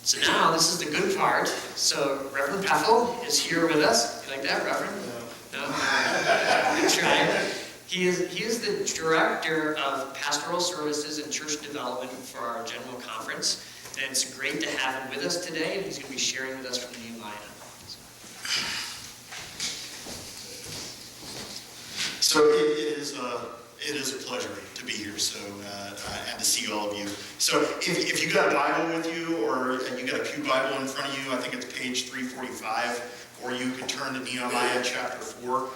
So now, this is the good part. So Reverend Pethel is here with us. You like that, Reverend? No? Good try. He is the Director of Pastoral Services and Church Development for our General Conference. And it's great to have him with us today, and he's going to be sharing with us from Nehemiah. So it is a pleasure to be here, and to see all of you. So if you got a Bible with you, or you got a pew Bible in front of you, I think it's page 345, or you can turn to Nehemiah chapter 4,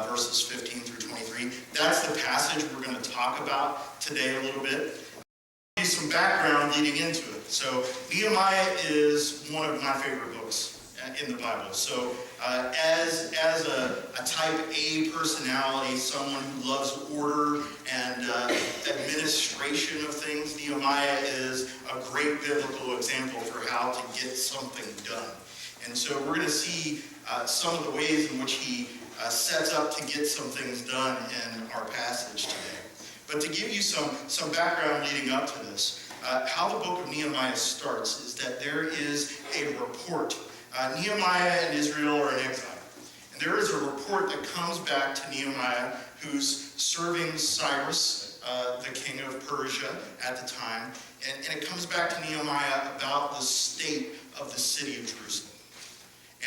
verses 15 through 23. That's the passage we're going to talk about today a little bit. I'll give you some background leading into it. So Nehemiah is one of my favorite books in the Bible. So as a type A personality, someone who loves order and administration of things, Nehemiah is a great biblical example for how to get something done. And so we're going to see some of the ways in which he sets up to get some things done in our passage today. But to give you some background leading up to this, how the book of Nehemiah starts is that there is a report. Nehemiah and Israel are in exile. And there is a report that comes back to Nehemiah, who's serving Cyrus, the king of Persia at the time. And it comes back to Nehemiah about the state of the city of Jerusalem.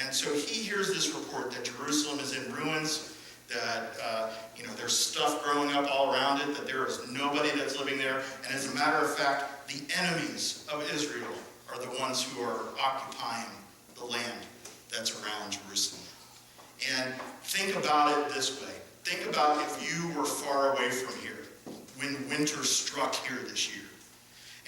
And so he hears this report that Jerusalem is in ruins, that there's stuff growing up all around it, that there is nobody that's living there. And as a matter of fact, the enemies of Israel are the ones who are occupying the land that's around Jerusalem. And think about it this way. Think about if you were far away from here when winter struck here this year.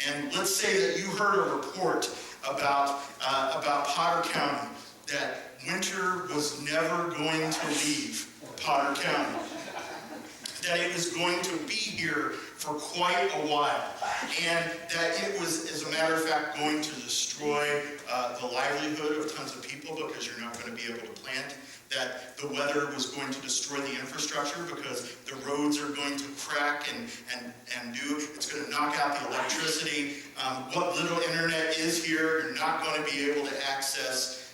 And let's say that you heard a report about Potter County, that winter was never going to leave Potter County, that it was going to be here for quite a while, and that it was, as a matter of fact, going to destroy the livelihood of tons of people because you're not going to be able to plant, that the weather was going to destroy the infrastructure because the roads are going to crack it's going to knock out the electricity. What little internet is here, you're not going to be able to access,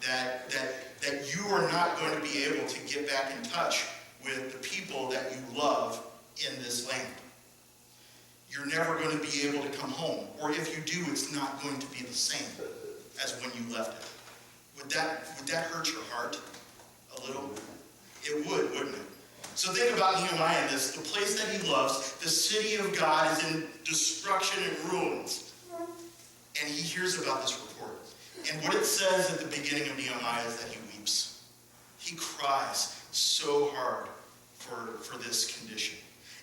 that you are not going to be able to get back in touch with the people that you love in this land. You're never going to be able to come home. Or if you do, it's not going to be the same as when you left it. Would that hurt your heart a little? It would, wouldn't it? So think about Nehemiah and this. The place that he loves, the city of God, is in destruction and ruins. And he hears about this report. And what it says at the beginning of Nehemiah is that he weeps. He cries so hard for this condition.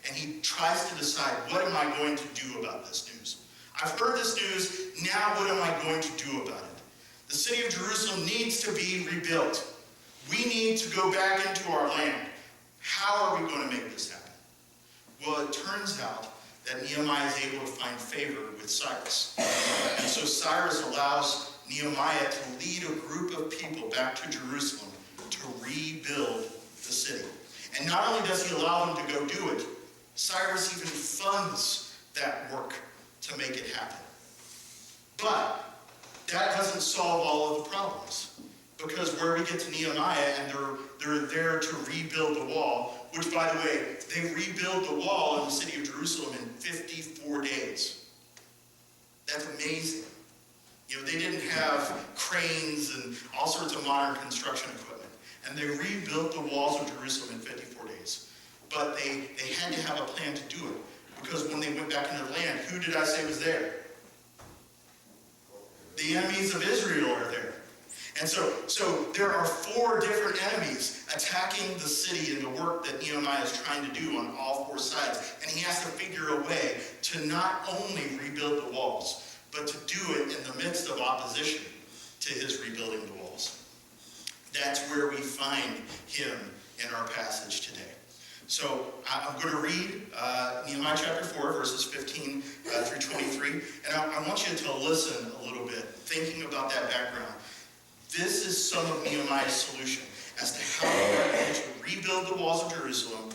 And he tries to decide, what am I going to do about this news? I've heard this news, now what am I going to do about it? The city of Jerusalem needs to be rebuilt. We need to go back into our land. How are we going to make this happen? Well, it turns out that Nehemiah is able to find favor with Cyrus. And so Cyrus allows Nehemiah to lead a group of people back to Jerusalem to rebuild the city. And not only does he allow them to go do it, Cyrus even funds that work to make it happen. But that doesn't solve all of the problems. Because where we get to Nehemiah and they're there to rebuild the wall, which, by the way, they rebuild the wall in the city of Jerusalem in 54 days. That's amazing. They didn't have cranes and all sorts of modern construction equipment. And they rebuilt the walls of Jerusalem in 54 days. But they had to have a plan to do it. Because when they went back into the land, who did I say was there? The enemies of Israel are there. And so there are 4 different enemies attacking the city and the work that Nehemiah is trying to do on all 4 sides. And he has to figure a way to not only rebuild the walls, but to do it in the midst of opposition to his rebuilding the walls. That's where we find him in our passage today. So I'm going to read Nehemiah chapter 4, verses 15 through 23. And I want you to listen a little bit, thinking about that background. This is some of Nehemiah's solution as to how they're going to rebuild the walls of Jerusalem,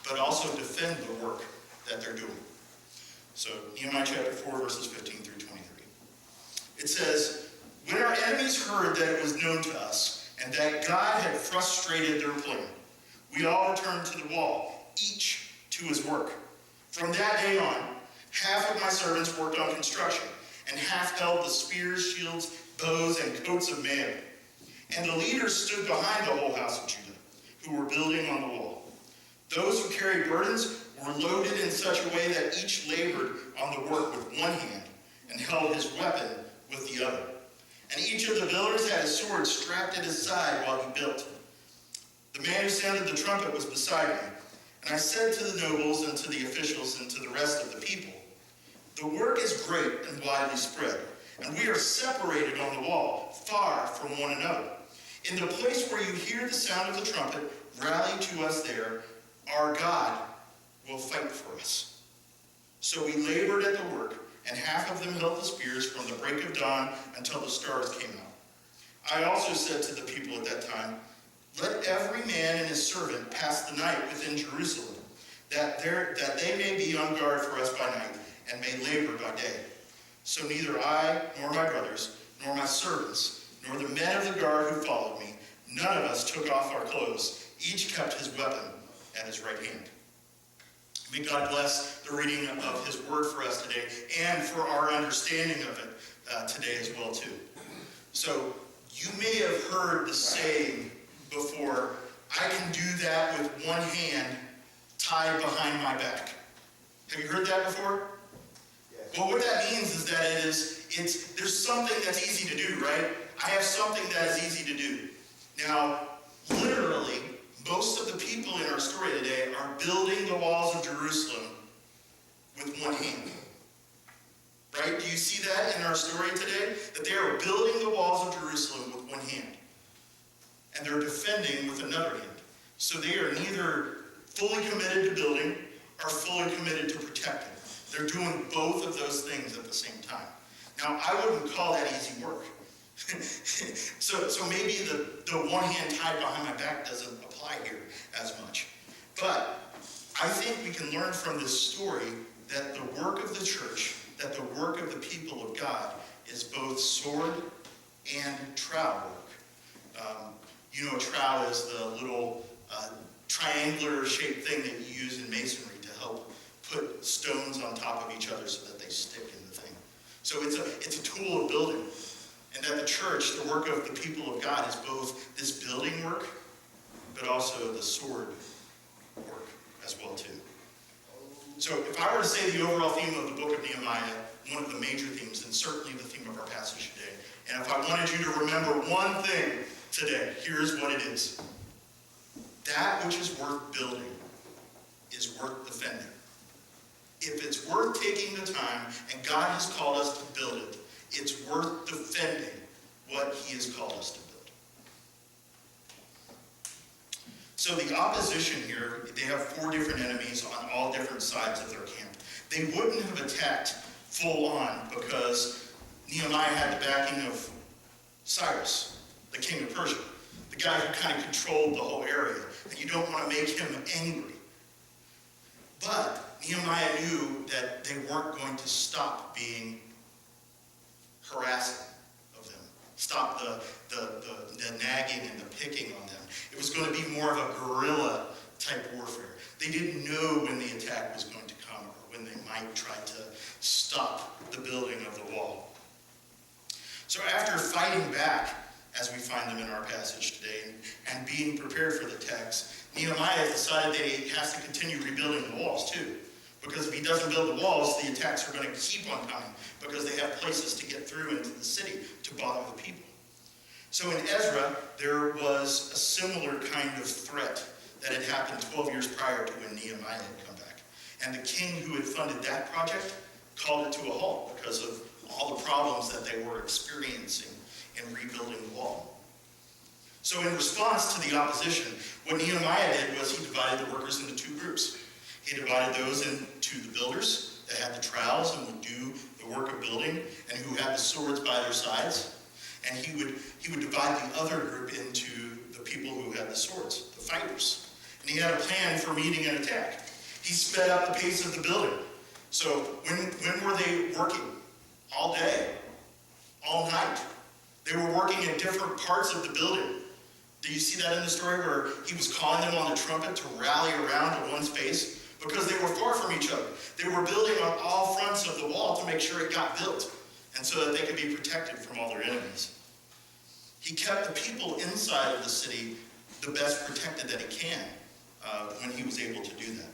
but also defend the work that they're doing. So Nehemiah chapter 4, verses 15 through 23. It says, "When our enemies heard that it was known to us, and that God had frustrated their plan, we all returned to the wall, each to his work. From that day on, half of my servants worked on construction, and half held the spears, shields, bows, and coats of mail. And the leaders stood behind the whole house of Judah, who were building on the wall. Those who carried burdens were loaded in such a way that each labored on the work with one hand, and held his weapon with the other. And each of the builders had a sword strapped at his side while he built. The man who sounded the trumpet was beside me, and I said to the nobles and to the officials and to the rest of the people, 'The work is great and widely spread, and we are separated on the wall, far from one another. In the place where you hear the sound of the trumpet, rally to us there. Our God will fight for us.' So we labored at the work, and half of them held the spears from the break of dawn until the stars came out. I also said to the people at that time, 'Let every man and his servant pass the night within Jerusalem, that they may be on guard for us by night, and may labor by day.' So neither I, nor my brothers, nor my servants, nor the men of the guard who followed me, none of us took off our clothes. Each kept his weapon at his right hand." May God bless the reading of his word for us today, and for our understanding of it today as well too. So you may have heard the saying before, "I can do that with one hand tied behind my back." Have you heard that before? Yes. Well, what that means is that there's something that's easy to do, right? I have something that is easy to do. Now, literally, most of the people in our story today are building the walls of Jerusalem with one hand. Right? Do you see that in our story today? That they are building the walls of Jerusalem with one hand. And they're defending with another hand. So they are neither fully committed to building or fully committed to protecting. They're doing both of those things at the same time. Now, I wouldn't call that easy work. so maybe the one hand tied behind my back doesn't apply here as much. But I think we can learn from this story that the work of the church, that the work of the people of God is both sword and trowel work. A trowel is the little triangular shaped thing that you use in masonry to help put stones on top of each other so that they stick in the thing. So it's a tool of building. And that the church, the work of the people of God, is both this building work, but also the sword work as well too. So if I were to say the overall theme of the book of Nehemiah, one of the major themes, and certainly the theme of our passage today, and if I wanted you to remember one thing today, here's what it is. That which is worth building is worth defending. If it's worth taking the time, and God has called us to build it, it's worth defending what he has called us to build. So the opposition here, they have 4 different enemies on all different sides of their camp. They wouldn't have attacked full on because Nehemiah had the backing of Cyrus, the king of Persia, the guy who kind of controlled the whole area, and you don't want to make him angry. But Nehemiah knew that they weren't going to stop being harassing of them, stop the nagging and the picking on them. It was going to be more of a guerrilla type warfare. They didn't know when the attack was going to come or when they might try to stop the building of the wall. So after fighting back, as we find them in our passage today, and being prepared for the attacks, Nehemiah decided that he has to continue rebuilding the walls too. Because if he doesn't build the walls, the attacks are going to keep on coming because they have places to get through into the city to bother the people. So in Ezra, there was a similar kind of threat that had happened 12 years prior to when Nehemiah had come back. And the king who had funded that project called it to a halt because of all the problems that they were experiencing in rebuilding the wall. So in response to the opposition, what Nehemiah did was he divided the workers into 2 groups. He divided those into the builders that had the trowels and would do the work of building and who had the swords by their sides. And he would divide the other group into the people who had the swords, the fighters. And he had a plan for meeting an attack. He sped up the pace of the building. So when were they working? All day, all They were working in different parts of the building. Do you see that in the story where he was calling them on the trumpet to rally around to one space? Because they were far from each other. They were building on all fronts of the wall to make sure it got built, and so that they could be protected from all their enemies. He kept the people inside of the city the best protected that he can when he was able to do that.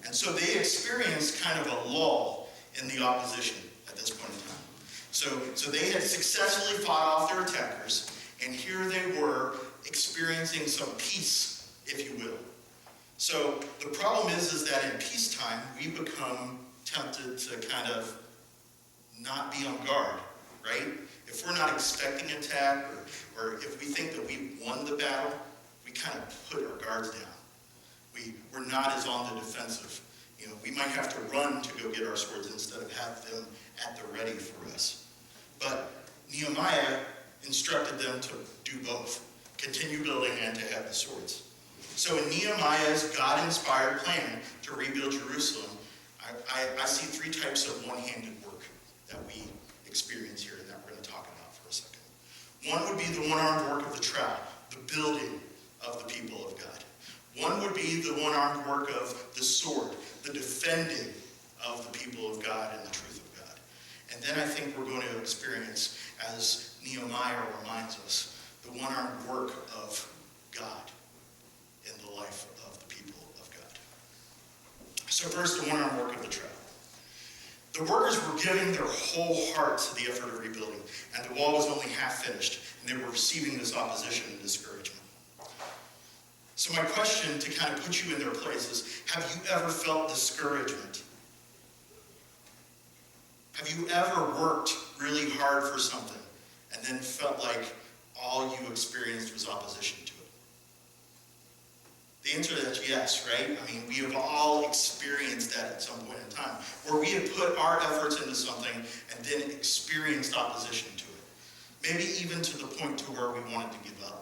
And so they experienced kind of a lull in the opposition at this point in time. So they had successfully fought off their attackers, and here they were experiencing some peace, if you will. So the problem is that in peacetime, we become tempted to kind of not be on guard, right? If we're not expecting attack, or if we think that we won the battle, we kind of put our guards down. We're not as on the defensive. You know, we might have to run to go get our swords instead of have them at the ready for us. But Nehemiah instructed them to do both, continue building and to have the swords. So in Nehemiah's God-inspired plan to rebuild Jerusalem, I see three types of one-handed work that we experience here and that we're going to talk about for a second. One would be the one-armed work of the trowel, the building of the people of God. One would be the one-armed work of the sword, the defending of the people of God and the truth of God. And then I think we're going to experience, as Nehemiah reminds us, the one-armed work of God in the life of the people of God. So first, the one-armed work of the trowel. The workers were giving their whole heart to the effort of rebuilding, and the wall was only half finished, and they were receiving this opposition and discouragement. So my question to kind of put you in their place is, have you ever felt discouragement? Have you ever worked really hard for something and then felt like all you experienced was opposition to it? The answer to that is yes, right? I mean, we have all experienced that at some point in time, where we have put our efforts into something and then experienced opposition to it. Maybe even to the point to where we wanted to give up.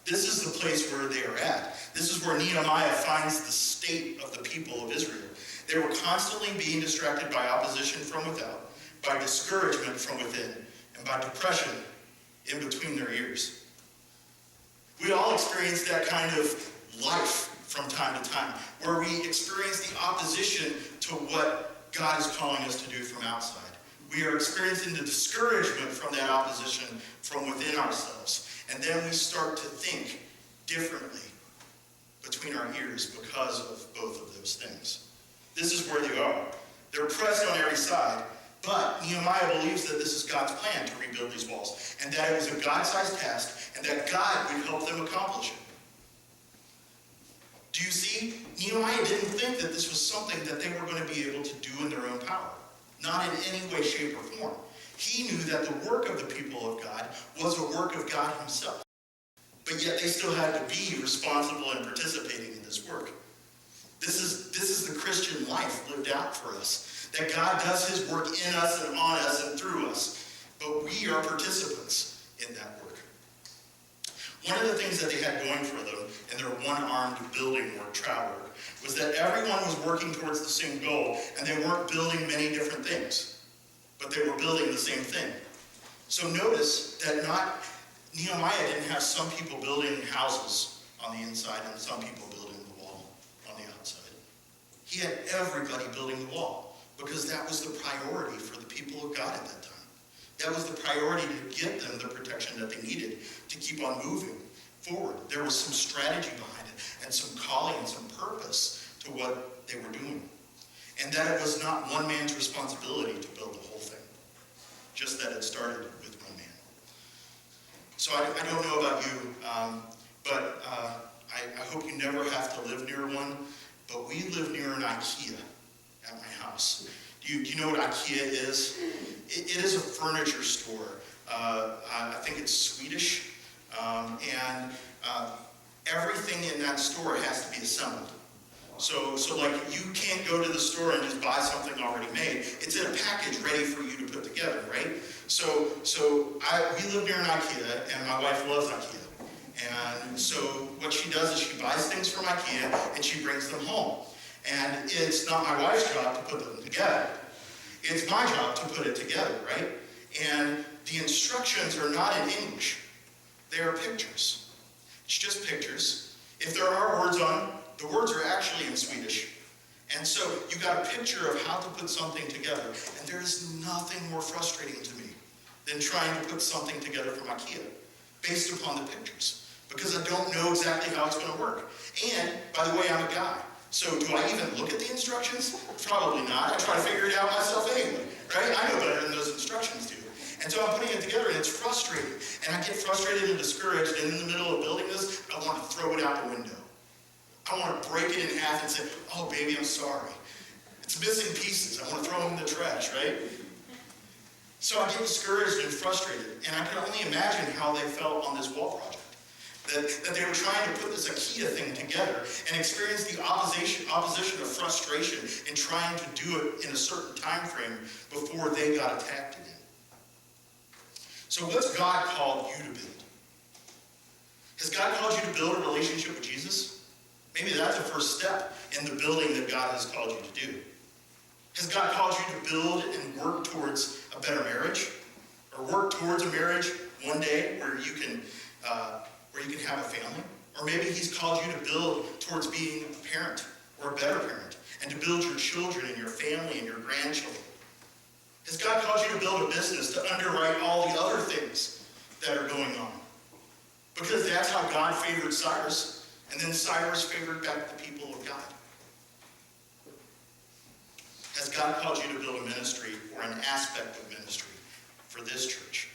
This is the place where they are at. This is where Nehemiah finds the state of the people of Israel. They were constantly being distracted by opposition from without, by discouragement from within, and by depression in between their ears. We all experience that kind of life from time to time, where we experience the opposition to what God is calling us to do from outside. We are experiencing the discouragement from that opposition from within ourselves. And then we start to think differently between our ears because of both of those things. This is where they are. They're pressed on every side, but Nehemiah believes that this is God's plan to rebuild these walls, and that it was a God-sized task, and that God would help them accomplish it. Do you see? Nehemiah didn't think that this was something that they were going to be able to do in their own power. Not in any way, shape, or form. He knew that the work of the people of God was a work of God himself. But yet they still had to be responsible in participating in this work. This is the Christian life lived out for us. That God does his work in us and on us and through us. But we are participants in that work. One of the things that they had going for them in their one-armed building work, trowel work, was that everyone was working towards the same goal, and they weren't building many different things, but they were building the same thing. So notice that Nehemiah didn't have some people building houses on the inside and some people building the wall on the outside. He had everybody building the wall, because that was the priority for the people of God at that time. That was the priority to get them the protection that they needed to keep on moving forward. There was some strategy behind it, and some calling and some purpose to what they were doing. And that it was not one man's responsibility to build the whole thing, just that it started with one man. So I don't know about you, but I hope you never have to live near one, but we live near an IKEA at my house. Do you know what IKEA is? It is a furniture store. I think it's Swedish, and everything in that store has to be assembled. So like, you can't go to the store and just buy something already made. It's in a package ready for you to put together, right? So we live near an IKEA, and my wife loves IKEA. And so what she does is she buys things from IKEA and she brings them home. And it's not my wife's job to put them together. It's my job to put it together, right? And the The instructions are not in English. They are pictures. It's just pictures. If there are words on them, the words are actually in Swedish. And so you got a picture of how to put something together. And there is nothing more frustrating to me than trying to put something together from IKEA based upon the pictures. Because I don't know exactly how it's going to work. And, by the way, I'm a guy. So do I even look at the instructions? Probably not. I try to figure it out myself anyway. Right? I know better than those instructions do. And so I'm putting it together, and it's frustrating. And I get frustrated and discouraged, and in the middle of building this, I want to throw it out the window. I want to break it in half and say, oh, baby, I'm sorry. It's missing pieces. I want to throw them in the trash, right? So I get discouraged and frustrated, and I can only imagine how they felt on this wall project. That they were trying to put this IKEA thing together and experience the opposition of frustration in trying to do it in a certain time frame before they got attacked again. So what's God called you to build? Has God called you to build a relationship with Jesus? Maybe that's the first step in the building that God has called you to do. Has God called you to build and work towards a better marriage? Or work towards a marriage one day where you can have a family? Or maybe he's called you to build towards being a parent or a better parent and to build your children and your family and your grandchildren. Has God called you to build a business to underwrite all the other things that are going on? Because that's how God favored Cyrus, and then Cyrus favored back the people of God. Has God called you to build a ministry or an aspect of ministry for this church?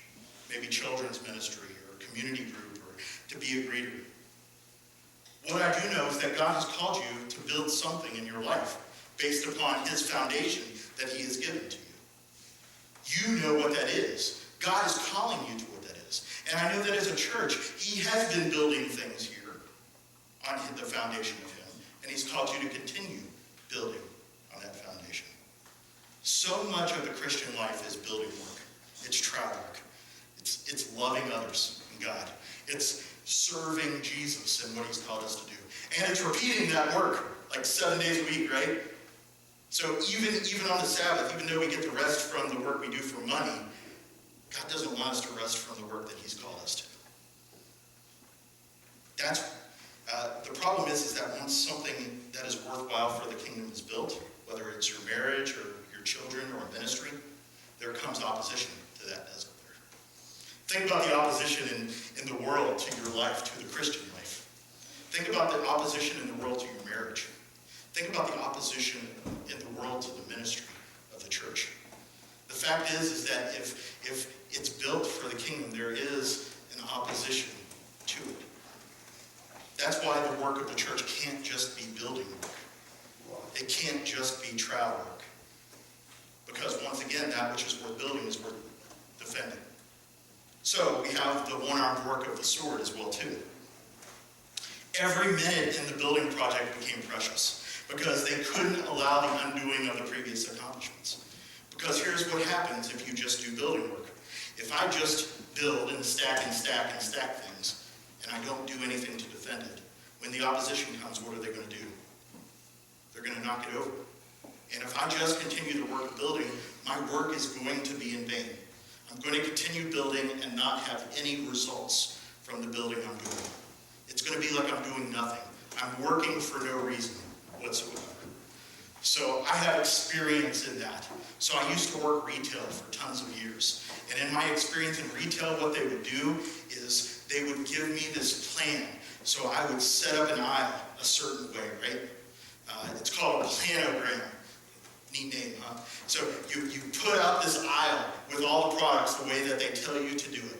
Maybe children's ministry or community group or to be a greeter. What I do know is that God has called you to build something in your life based upon his foundation that he has given to you. You know what that is. God is calling you to what that is. And I know that as a church, he has been building things here on the foundation of him. And he's called you to continue building on that foundation. So much of the Christian life is building work. It's trial work. It's loving others and God. It's serving Jesus and what he's called us to do. And it's repeating that work like 7 days a week, right? So even on the Sabbath, even though we get to rest from the work we do for money, God doesn't want us to rest from the work that he's called us to. That's the problem is that once something that is worthwhile for the kingdom is built, whether it's your marriage or your children or ministry, there comes opposition to that, doesn't there? Think about the opposition in the world to your life, to the Christian life. Think about the opposition in the world to your marriage. Think about the opposition in the world to the ministry of the church. The fact is that if it's built for the kingdom, there is an opposition to it. That's why the work of the church can't just be building work. It can't just be trial work. Because once again, that which is worth building is worth defending. So we have the one-armed work of the sword as well too. Every minute in the building project became precious because they couldn't allow the undoing of the previous accomplishments. Because here's what happens if you just do building work. If I just build and stack and stack and stack things, and I don't do anything to defend it, when the opposition comes, what are they going to do? They're going to knock it over. And if I just continue the work of building, my work is going to be in vain. I'm going to continue building and not have any results from the building I'm doing. It's going to be like I'm doing nothing. I'm working for no reason whatsoever. So I have experience in that. So I used to work retail for tons of years. And in my experience in retail, what they would do is they would give me this plan. So I would set up an aisle a certain way, right? It's called a planogram. Neat name, huh? So you put out this aisle with all the products the way that they tell you to do it.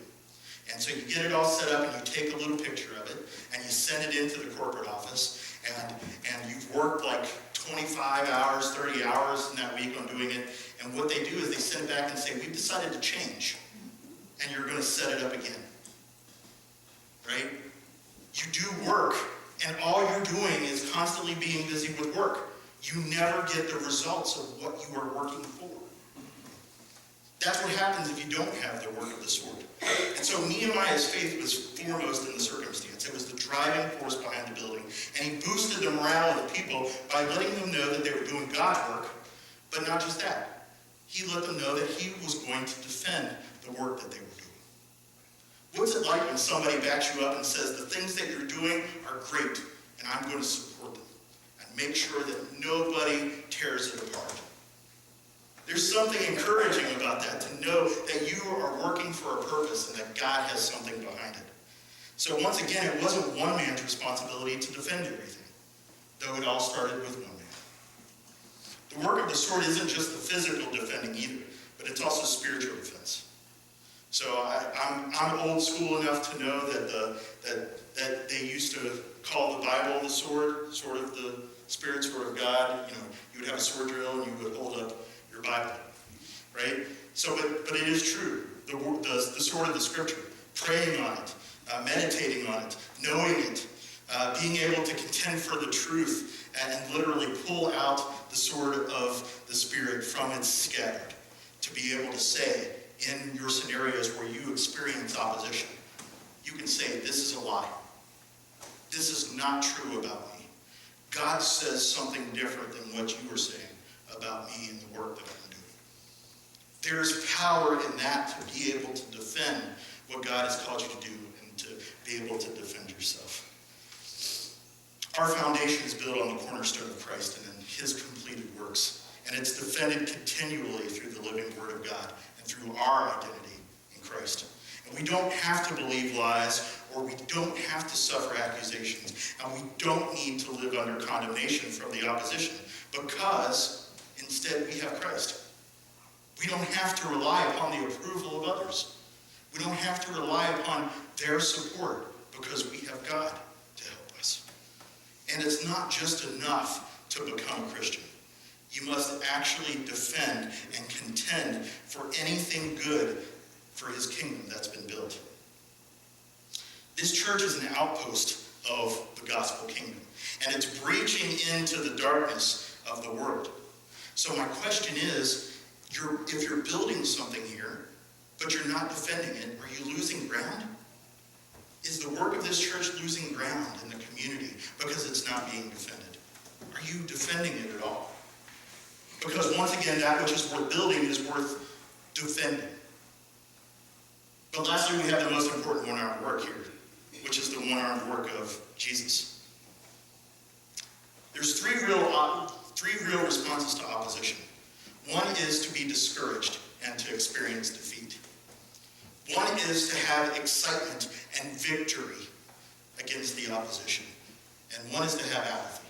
And so you get it all set up and you take a little picture of it and you send it into the corporate office and you've worked like 25 hours, 30 hours in that week on doing it. And what they do is they send it back and say, we've decided to change and you're going to set it up again. Right? You do work and all you're doing is constantly being busy with work. You never get the results of what you are working for. That's what happens if you don't have the work of the sword. And so Nehemiah's faith was foremost in the circumstance. It was the driving force behind the building. And he boosted the morale of the people by letting them know that they were doing God's work, but not just that. He let them know that he was going to defend the work that they were doing. What's it like when somebody backs you up and says, the things that you're doing are great, and I'm going to support them, and make sure that nobody tears it apart? There's something encouraging about that, to know that you are working for a purpose and that God has something behind it. So once again, it wasn't one man's responsibility to defend everything, though it all started with one man. The work of the sword isn't just the physical defending either, but it's also spiritual defense. So I'm old school enough to know that they used to call the Bible the sword of the Spirit, sword of God. You would have a sword drill and you would hold up your Bible, right? So, but it is true. The sword of the Scripture, praying on it, meditating on it, knowing it, being able to contend for the truth and literally pull out the sword of the Spirit from its scabbard, to be able to say, in your scenarios where you experience opposition, you can say, this is a lie. This is not true about me. God says something different than what you are saying about me and the work that I'm doing. There's power in that, to be able to defend what God has called you to do and to be able to defend yourself. Our foundation is built on the cornerstone of Christ and in his completed works. And it's defended continually through the living Word of God and through our identity in Christ. And we don't have to believe lies, or we don't have to suffer accusations, and we don't need to live under condemnation from the opposition, because instead we have Christ. We don't have to rely upon the approval of others. We don't have to rely upon their support, because we have God to help us. And it's not just enough to become a Christian. You must actually defend and contend for anything good for his kingdom that's been built. This church is an outpost of the gospel kingdom, and it's breaching into the darkness of the world. So my question is, if you're building something here, but you're not defending it, are you losing ground? Is the work of this church losing ground in the community because it's not being defended? Are you defending it at all? Because once again, that which is worth building is worth defending. But lastly, we have the most important one-armed work here, which is the one-armed work of Jesus. There's three real responses to opposition. One is to be discouraged and to experience defeat. One is to have excitement and victory against the opposition. And one is to have apathy.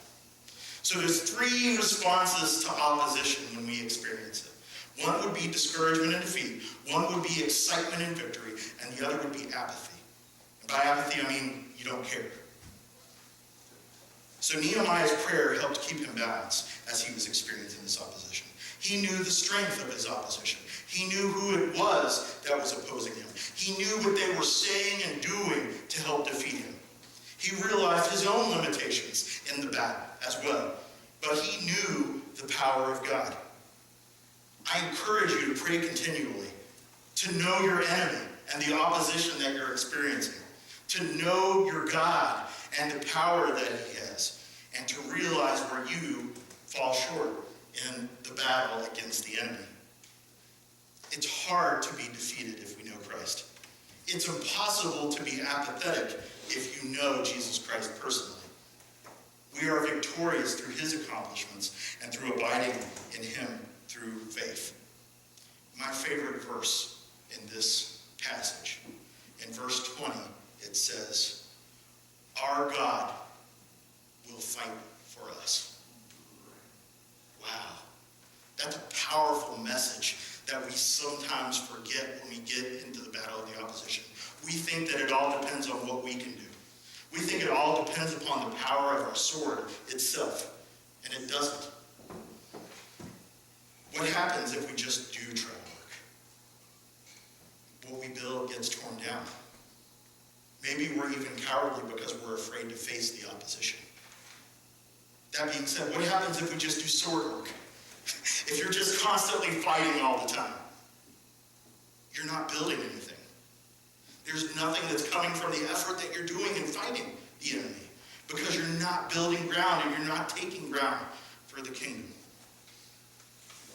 So there's three responses to opposition when we experience it. One would be discouragement and defeat. One would be excitement and victory. And the other would be apathy. And by apathy, I mean you don't care. So Nehemiah's prayer helped keep him balanced as he was experiencing this opposition. He knew the strength of his opposition. He knew who it was that was opposing him. He knew what they were saying and doing to help defeat him. He realized his own limitations in the battle as well. But he knew the power of God. I encourage you to pray continually, to know your enemy and the opposition that you're experiencing, to know your God and the power that he has, and to realize where you fall short in the battle against the enemy. It's hard to be defeated if we know Christ. It's impossible to be apathetic if you know Jesus Christ personally. We are victorious through his accomplishments and through abiding in him through faith. My favorite verse in this passage, in verse 20, it says, "Our God will fight for us." Wow. That's a powerful message that we sometimes forget when we get into the battle of the opposition. We think that it all depends on what we can do. We think it all depends upon the power of our sword itself, and it doesn't. What happens if we just do try to work? What we build gets torn down. Maybe we're even cowardly because we're afraid to face the opposition. That being said, what happens if we just do sword work? If you're just constantly fighting all the time, you're not building anything. There's nothing that's coming from the effort that you're doing in fighting the enemy, because you're not building ground and you're not taking ground for the kingdom.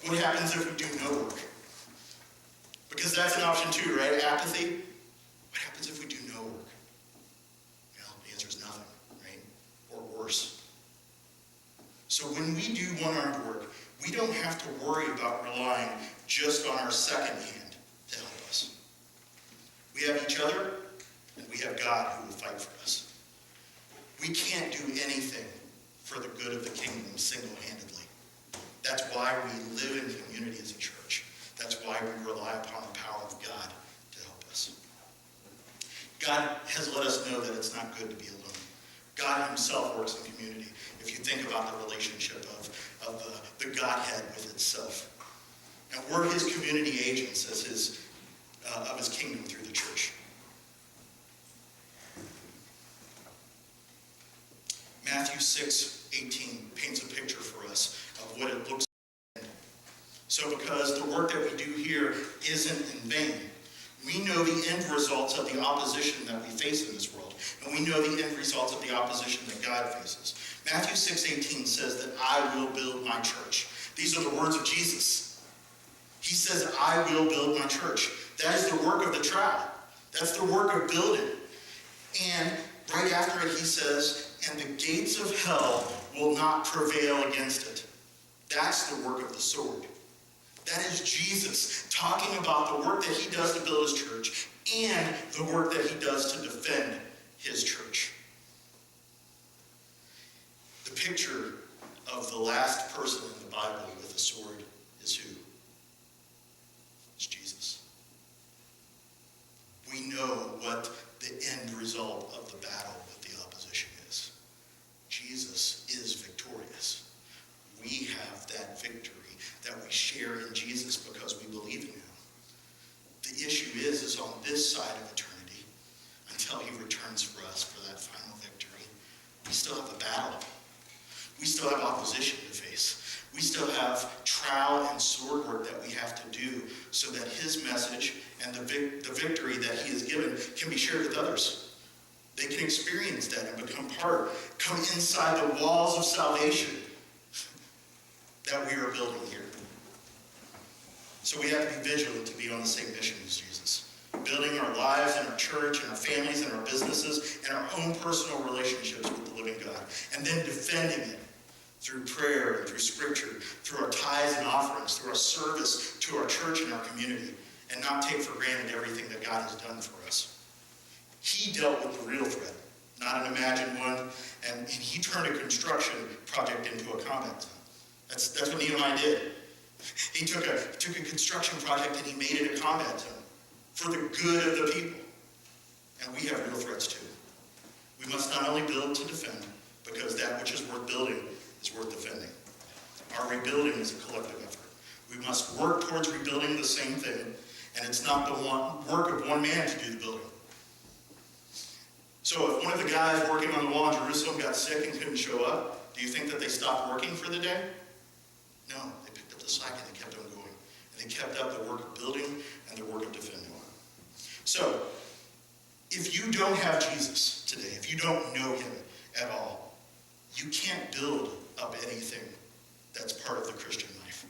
What happens if we do no work? Because that's an option too, right? Apathy. What happens if we do no work? Well, the answer is nothing, right? Or worse. So when we do one-armed work, we don't have to worry about relying just on our second hand to help us. We have each other, and we have God who will fight for us. We can't do anything for the good of the kingdom single-handedly. That's why we live in community as a church. That's why we rely upon the power of God to help us. God has let us know that it's not good to be alone. God himself works in community. If you think about the relationship of the Godhead with itself. And we're his community agents as of his kingdom through the church. Matthew 6:18 paints a picture for us of what it looks like. So because the work that we do here isn't in vain, we know the end results of the opposition that we face in this world. And we know the end results of the opposition that God faces. Matthew 6:18 says that I will build my church. These are the words of Jesus. He says, I will build my church. That is the work of the trial. That's the work of building. And right after it, he says, and the gates of hell will not prevail against it. That's the work of the sword. That is Jesus talking about the work that he does to build his church and the work that he does to defend his church. The picture of the last person in the Bible with a sword is who? It's Jesus. We know what the end result of the battle with the opposition is. Jesus is victorious. We have that victory that we share in Jesus because we believe in him. The issue is on this side of eternity, until he returns for us for that final victory, we still have a battle. We still have opposition to face. We still have trial and sword work that we have to do so that his message and the victory that he has given can be shared with others. They can experience that and become come inside the walls of salvation that we are building here. So we have to be vigilant to be on the same mission as Jesus. Building our lives and our church and our families and our businesses and our own personal relationships with the living God. And then defending it through prayer and through scripture, through our tithes and offerings, through our service to our church and our community, and not take for granted everything that God has done for us. He dealt with the real threat, not an imagined one, and he turned a construction project into a combat zone. That's what Nehemiah did. He took a construction project and he made it a combat zone for the good of the people. And we have real threats too. We must not only build to defend, because that which is worth building is worth defending. Our rebuilding is a collective effort. We must work towards rebuilding the same thing, and it's not the work of one man to do the building. So if one of the guys working on the wall in Jerusalem got sick and couldn't show up, do you think that they stopped working for the day? No, they picked up the slack and they kept on going. And they kept up the work of building and the work of defending. So, if you don't have Jesus today, if you don't know him at all, you can't build up anything that's part of the Christian life.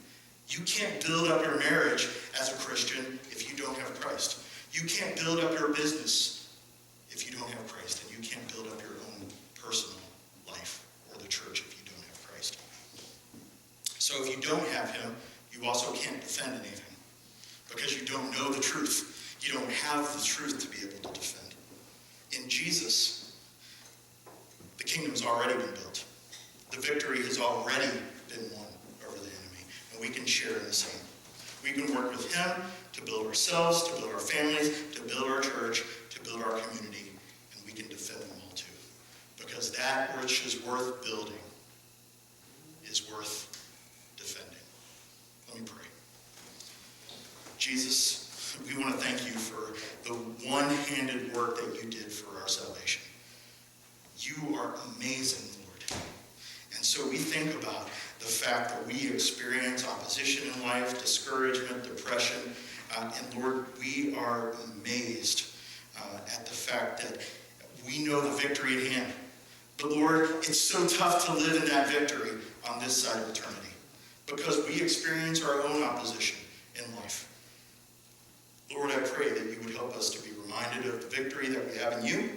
You can't build up your marriage as a Christian if you don't have Christ. You can't build up your business if you don't have Christ. And you can't build up your own personal life or the church if you don't have Christ. So if you don't have him, you also can't defend anything because you don't know the truth. You don't have the truth to be able to defend. In Jesus, the kingdom's already been built. The victory has already been won over the enemy, and we can share in the same. We can work with him to build ourselves, to build our families, to build our church, to build our community, and we can defend them all too. Because that which is worth building is worth defending. Let me pray. Jesus, we want to thank you for the one-handed work that you did for our salvation. You are amazing, Lord. And so we think about the fact that we experience opposition in life, discouragement, depression, and Lord, we are amazed at the fact that we know the victory at hand. But Lord, it's so tough to live in that victory on this side of eternity because we experience our own opposition in life. Lord, I pray that you would help us to be reminded of the victory that we have in you,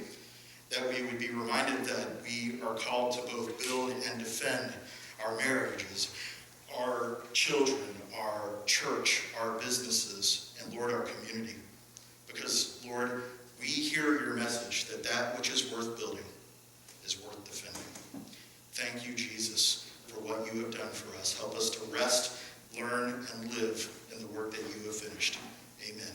that we would be reminded that we are called to both build and defend our marriages, our children, our church, our businesses, and Lord, our community. Because, Lord, we hear your message that that which is worth building is worth defending. Thank you, Jesus, for what you have done for us. Help us to rest, learn, and live in the work that you have finished. Amen.